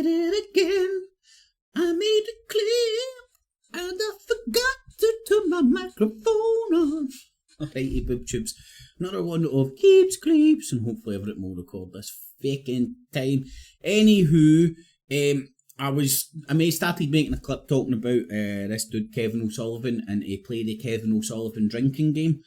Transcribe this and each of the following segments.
did it again. I made it clear, and I forgot to turn my microphone on. Alrighty, boob tubes. Another one of keeps creeps, and hopefully everything will record this fucking time. Anywho, I may started making a clip talking about this dude Kevin O'Sullivan, and he played the Kevin O'Sullivan drinking game.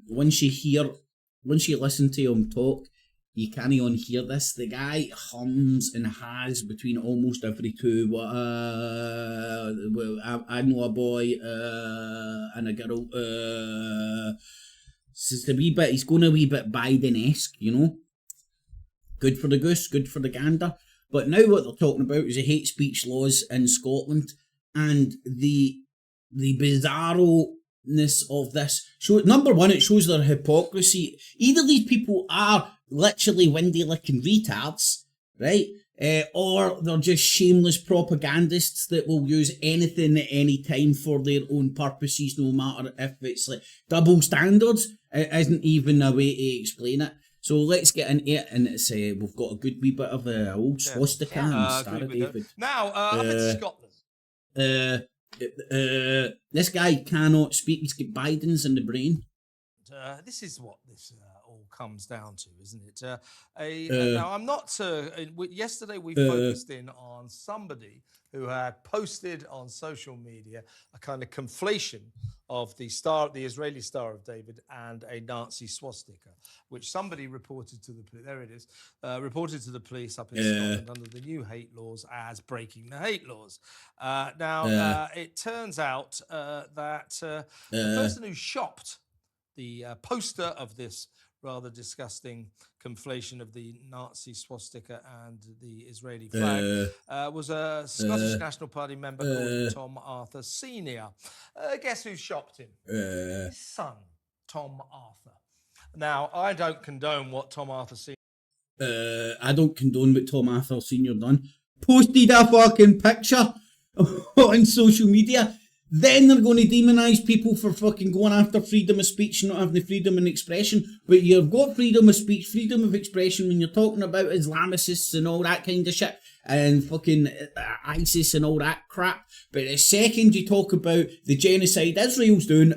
Once you listen to him talk, you can't even hear this. The guy hums and has between almost every two. I know a boy and a girl. It's a wee bit. He's going a wee bit Biden-esque, you know. Good for the goose, good for the gander. But now what they're talking about is the hate speech laws in Scotland and the bizarro-ness of this. So, number one, it shows their hypocrisy. Either these people are literally windy-licking retards, right? Or they're just shameless propagandists that will use anything at any time for their own purposes, no matter if it's like double standards. It isn't even a way to explain it. So let's get into it, and it's we've got a good wee bit of old swastika and Star David. Now, up in Scotland. This guy cannot speak. He's got Biden's in the brain. This is what this all comes down to, isn't it? Now, I'm not. Yesterday, we focused in on somebody who had posted on social media a kind of conflation of the Israeli Star of David, and a Nazi swastika, which somebody reported to the police. There it is. Reported to the police up in Scotland under the new hate laws as breaking the hate laws. It turns out that the person who shopped the poster of this rather disgusting conflation of the Nazi swastika and the Israeli flag was a Scottish National Party member called Tom Arthur Sr. Guess who shopped him? His son, Tom Arthur. Now, I don't condone what Tom Arthur Sr. I don't condone what Tom Arthur Sr. done. Posted a fucking picture on social media. Then they're going to demonise people for fucking going after freedom of speech and not having the freedom of expression. But you've got freedom of speech, freedom of expression when you're talking about Islamicists and all that kind of shit, and fucking ISIS and all that crap. But the second you talk about the genocide Israel's doing,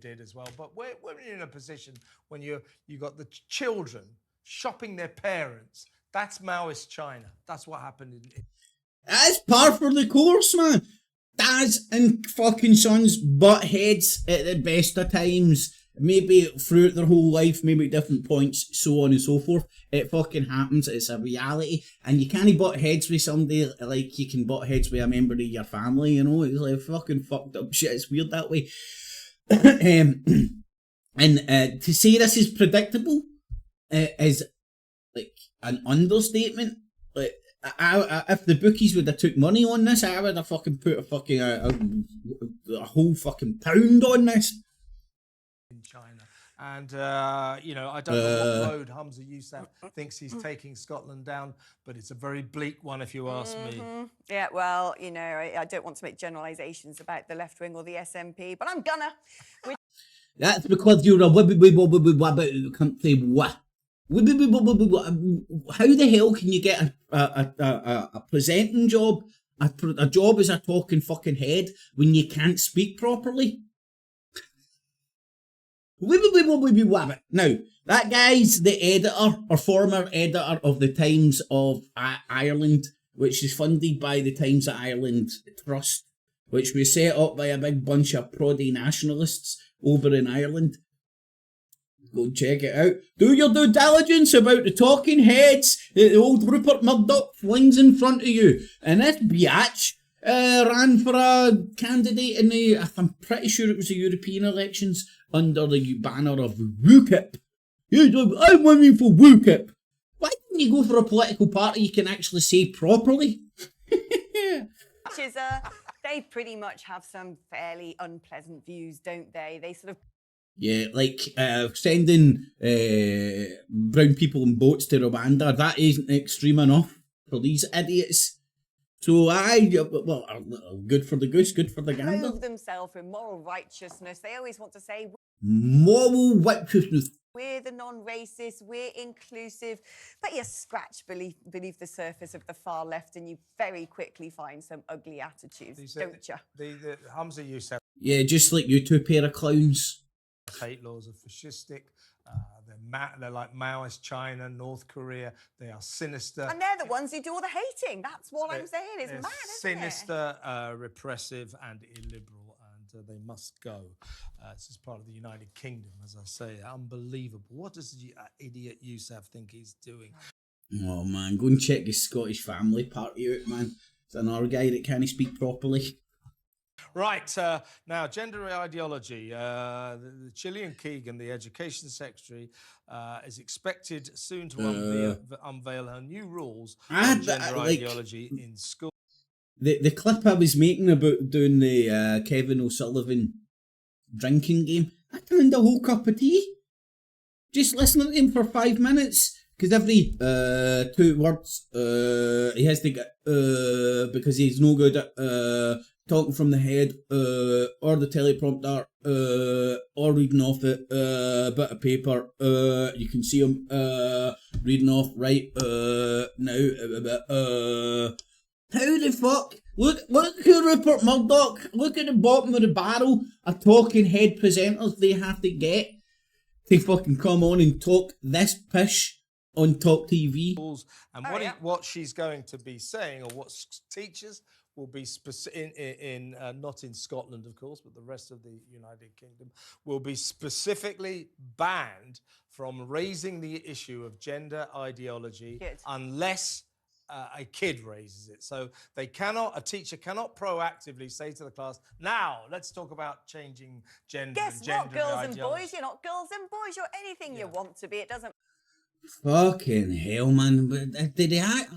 did as well. But we're in a position when you got the children shopping their parents. That's Maoist China. That's what happened in... That's par for the course, man. Dads and fucking sons butt heads at the best of times. Maybe throughout their whole life, maybe at different points, so on and so forth. It fucking happens. It's a reality. And you can't butt heads with somebody like you can butt heads with a member of your family, you know? It's like fucking fucked up shit. It's weird that way. And to say this is predictable is... like an understatement. Like, if the bookies would have took money on this, I would have fucking put a whole fucking pound on this. In China, and I don't know what road Hamza Yousaf thinks he's taking Scotland down, but it's a very bleak one, if you ask me. Yeah, well, I don't want to make generalisations about the left wing or the SNP, but I'm gonna. That's because you're a wibby country. What? How the hell can you get a presenting job, a job as a talking fucking head, when you can't speak properly? Now, that guy's the editor, or former editor, of the Times of Ireland, which is funded by the Times of Ireland Trust, which was set up by a big bunch of proddy nationalists over in Ireland. Go check it out. Do your due diligence about the talking heads that the old Rupert Murdoch flings in front of you. And this biatch ran for a candidate in I'm pretty sure it was the European elections, under the banner of UKIP. I'm running for UKIP. Why didn't you go for a political party you can actually say properly? Which is, they pretty much have some fairly unpleasant views, don't they? They sort of... Yeah, like sending brown people in boats to Rwanda, that isn't extreme enough for these idiots. So well, good for the goose, good for the gander. Prove themselves with moral righteousness. They always want to say... Moral righteousness. We're the non-racist, we're inclusive, but you scratch beneath the surface of the far left and you very quickly find some ugly attitudes, don't you? The Hamza Youssef. Yeah, just like you two pair of clowns. Hate laws are fascistic. They're like Maoist China, North Korea. They are sinister. And they're the ones who do all the hating. That's what I'm saying. It's mad, isn't it? Sinister, repressive and illiberal. They must go. This is part of the United Kingdom, as I say. Unbelievable. What does the idiot Youssef think he's doing? Oh, man, go and check his Scottish family party out, man. It's another guy that can't speak properly. Right, now, gender ideology. The Chilean Keegan, the Education Secretary, is expected soon to unveil her new rules on gender ideology in school. The clip I was making about doing the Kevin O'Sullivan drinking game, I turned a whole cup of tea. Just listening to him for 5 minutes. Because every 2 words he has to get because he's no good at talking from the head or the teleprompter or reading off it bit of paper. You can see him reading off right now. How the fuck? Look who Rupert Murdoch. Look at the bottom of the barrel of talking head presenters they have to get to fucking come on and talk this pish on Talk TV. And what she's going to be saying, or what teachers will be not in Scotland, of course, but the rest of the United Kingdom will be specifically banned from raising the issue of gender ideology unless a kid raises it. So a teacher cannot proactively say to the class, now let's talk about changing gender. Guess and what, girls ideology. and boys? You're not girls and boys. You're anything you want to be. It doesn't. Fucking hell, man. But did they act,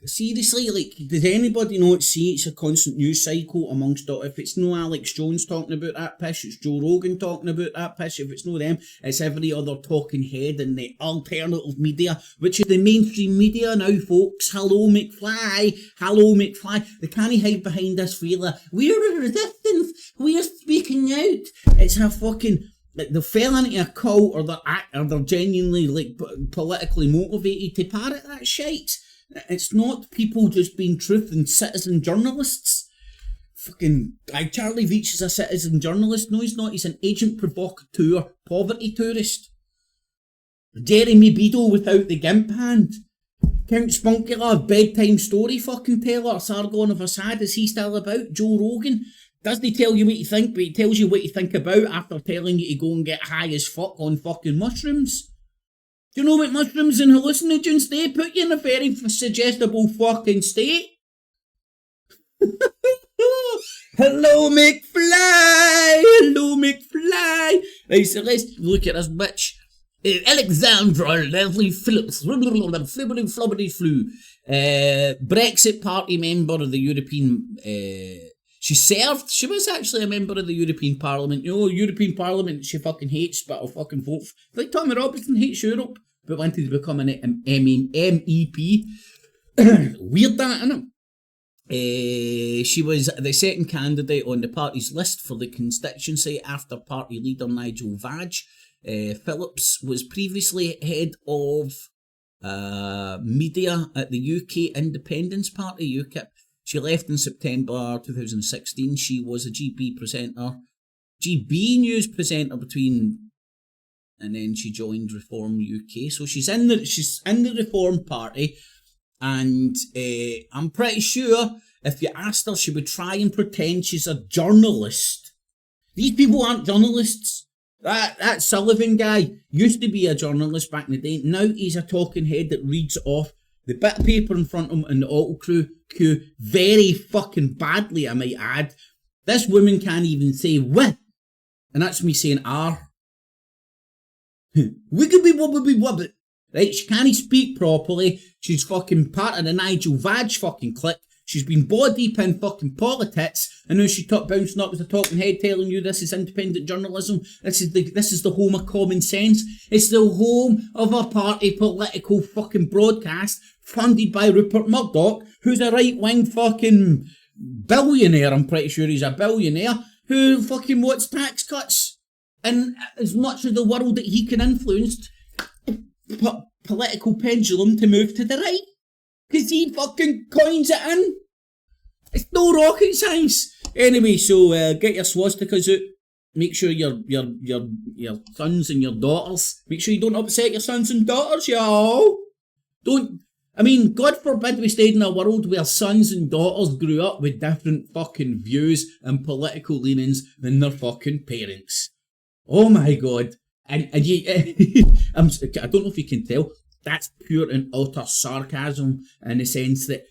seriously, does anybody not see it's a constant news cycle amongst it? If it's no Alex Jones talking about that pish, it's Joe Rogan talking about that pish. If it's no them, it's every other talking head in the alternative media, which is the mainstream media now, folks. Hello, McFly. Hello, McFly. They can't hide behind this feeler. We're a resistance. We're speaking out. It's a fucking... they fell into a cult, or they're genuinely politically motivated to parrot that shite. It's not people just being truth and citizen journalists. Fucking Charlie Veitch is a citizen journalist. No, he's not. He's an agent provocateur, poverty tourist. Jeremy Beadle without the gimp hand. Count Spunkula, bedtime story fucking teller. Sargon of Assad, is he still about? Joe Rogan. Doesn't he tell you what you think, but he tells you what you think about after telling you to go and get high as fuck on fucking mushrooms. Do you know what mushrooms and hallucinogens, they put you in a very suggestible fucking state? Hello, McFly! Hello, McFly! Right, so let's look at this bitch. Alexandra Leslie Phillips, flibbity flu. Brexit Party member of the European... She was actually a member of the European Parliament. You know, European Parliament she fucking hates, but I'll fucking vote for. Like Tommy Robinson hates Europe, but wanted to become an MEP. Weird that, isn't it? She was the second candidate on the party's list for the constituency after party leader Nigel Farage. Phillips was previously head of media at the UK Independence Party, UKIP. She left in September 2016. She was a GB News presenter and then she joined Reform UK. So she's in the Reform Party, and I'm pretty sure if you asked her, she would try and pretend she's a journalist. These people aren't journalists. That Sullivan guy used to be a journalist back in the day. Now he's a talking head that reads off the bit of paper in front of him and the autocue very fucking badly, I might add. This woman can't even say "w," and that's me saying "r." Wiggly wobbly wobbly. Right, she can't speak properly. She's fucking part of the Nigel Farage fucking clique. She's been ball deep in fucking politics, and now she's bouncing up with a talking head telling you this is independent journalism. This is the home of common sense. It's the home of a party political fucking broadcast funded by Rupert Murdoch, who's a right-wing fucking billionaire. I'm pretty sure he's a billionaire who fucking wants tax cuts. and as much of the world that he can influence political pendulum to move to the right. Because he fucking coins it in. It's no rocket science. Anyway, so get your swastikas out. Make sure your sons and your daughters. Make sure you don't upset your sons and daughters, y'all. Don't. I mean, God forbid we stayed in a world where sons and daughters grew up with different fucking views and political leanings than their fucking parents. Oh my God. And you, I don't know if you can tell, that's pure and utter sarcasm in the sense that,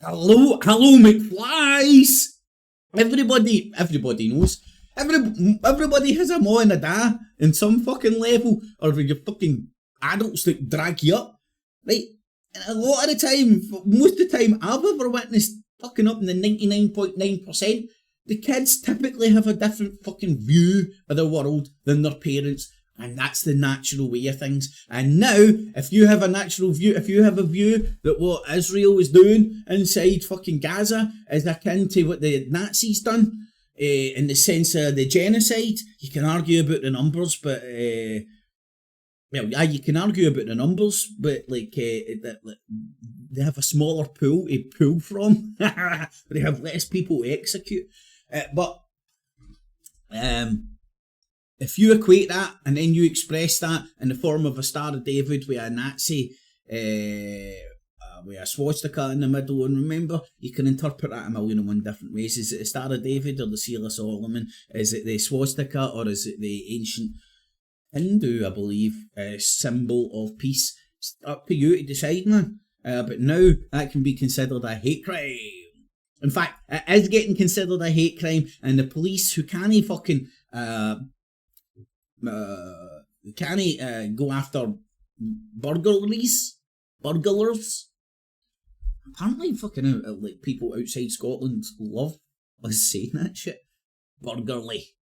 hello McFlies! Everybody knows. Everybody has a ma and a da in some fucking level, or with your fucking adults that drag you up. Right? And a lot of the time, most of the time I've ever witnessed, fucking up in the 99.9%, the kids typically have a different fucking view of the world than their parents, and that's the natural way of things. And now, if you have a natural view, if you have a view that what Israel is doing inside fucking Gaza is akin to what the Nazis done, in the sense of the genocide, you can argue about the numbers, but well, yeah, you can argue about the numbers, but like they have a smaller pool to pull from. They have less people to execute. But if you equate that and then you express that in the form of a Star of David with a Nazi, with a swastika in the middle, and remember, you can interpret that a million and one different ways. Is it the Star of David or the Seal of Solomon? Is it the swastika or is it the ancient Hindu, I believe, symbol of peace? It's up to you to decide, man. But now that can be considered a hate crime. In fact, it is getting considered a hate crime, and the police who can't fucking go after burglars. Apparently, fucking like people outside Scotland love us saying that shit. Burglars,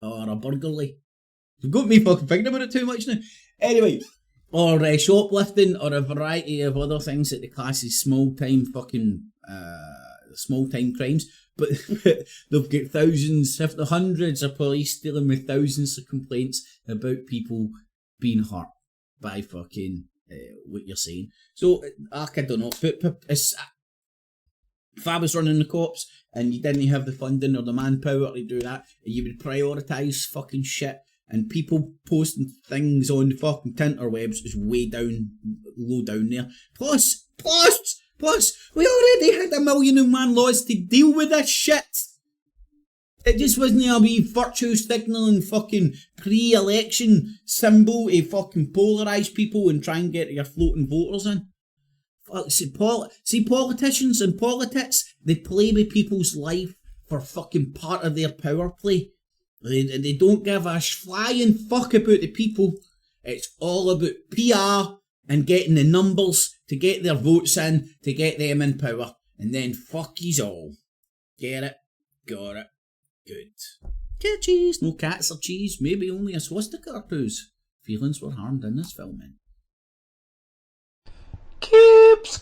or a burglary. You've got me fucking thinking about it too much now. Anyway, or shoplifting, or a variety of other things that the class is small time crimes. But they've got thousands, if the hundreds of police dealing with thousands of complaints about people being hurt by fucking what you're saying. So, I don't know. If I was running the cops and you didn't have the funding or the manpower to do that, you would prioritise fucking shit, and people posting things on the fucking tinterwebs is way down, low down there. Plus, we already had 1,000,001 laws to deal with this shit. It just wasn't a wee virtue signalling fucking pre-election symbol to fucking polarise people and try and get your floating voters in. See, politicians and politics, they play with people's life for fucking part of their power play. They don't give a flying fuck about the people. It's all about PR and getting the numbers to get their votes in, to get them in power. And then fuck yous all. Get it? Got it. Good. Get cheese, no cats or cheese, maybe only a swastika or two's. Feelings were harmed in this filming. Clips.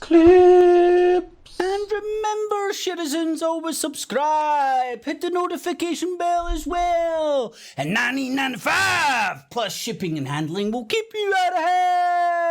And remember, citizens, always subscribe. Hit the notification bell as well. And $19.95 plus shipping and handling will keep you out of hell.